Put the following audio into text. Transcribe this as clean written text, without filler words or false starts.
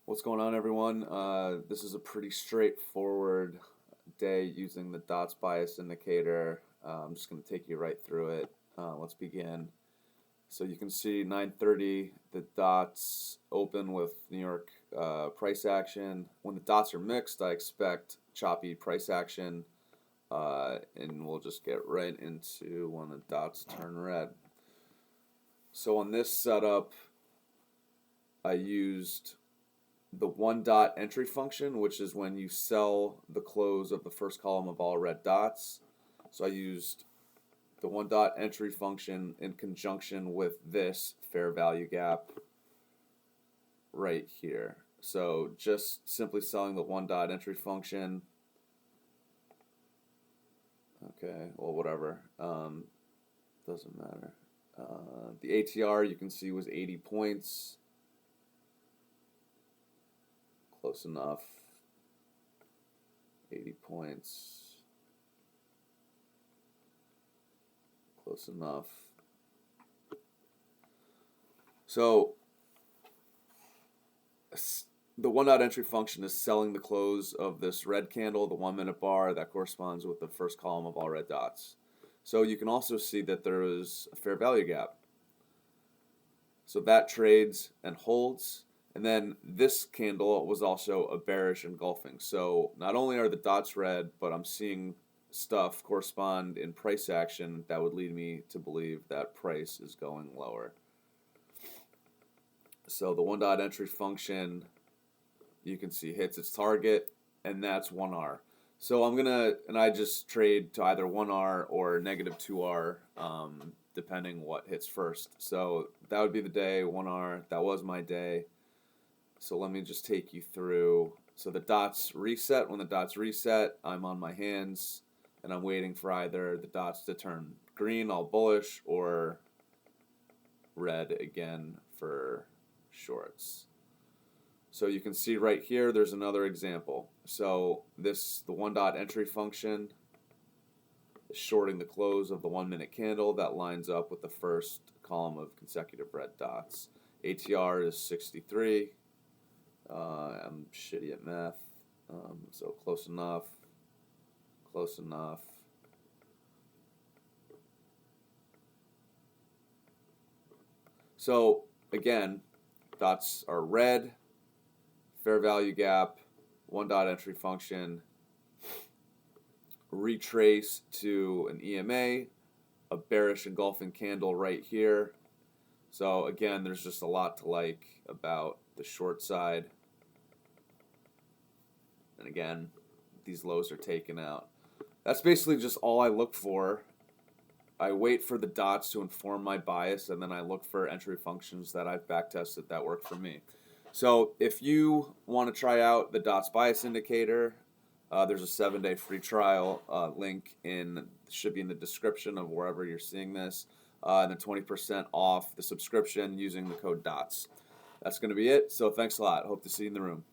What's going on, everyone? This is a pretty straightforward day using the dots bias indicator. I'm just going to take you right through it. Let's begin. So you can see 9:30, the dots open with New York price action. When the dots are mixed, I expect choppy price action, and we'll just get right into when the dots turn red. So on this setup, I used the one dot entry function, which is when you sell the close of the first column of all red dots. So I used the one dot entry function in conjunction with this fair value gap right here. So just simply selling the one dot entry function. Okay, well, whatever. Doesn't matter. The ATR you can see was 80 points. Close enough. 80 points. Close enough. So the one dot entry function is selling the close of this red candle, the 1 minute bar that corresponds with the first column of all red dots. So you can also see that there is a fair value gap. So that trades and holds. And then this candle was also a bearish engulfing. So not only are the dots red, but I'm seeing stuff correspond in price action that would lead me to believe that price is going lower. So the one dot entry function, you can see hits its target, and that's 1R. So I just trade to either 1R or negative 2R, depending what hits first. So that would be the day, 1R. That was my day. So let me just take you through. So the dots reset. When the dots reset, I'm on my hands, and I'm waiting for either the dots to turn green, all bullish, or red again for shorts. So you can see right here, there's another example. So the one dot entry function is shorting the close of the 1 minute candle that lines up with the first column of consecutive red dots. ATR is 63. I'm shitty at math, so close enough, close enough. So again, dots are red, fair value gap, one dot entry function, retrace to an EMA, a bearish engulfing candle right here. So again, there's just a lot to like about the short side. And again, these lows are taken out. That's basically just all I look for. I wait for the dots to inform my bias, and then I look for entry functions that I've backtested that work for me. So if you want to try out the dots bias indicator, there's a 7-day free trial link should be in the description of wherever you're seeing this, and then 20% off the subscription using the code DOTS. That's going to be it. So thanks a lot. Hope to see you in the room.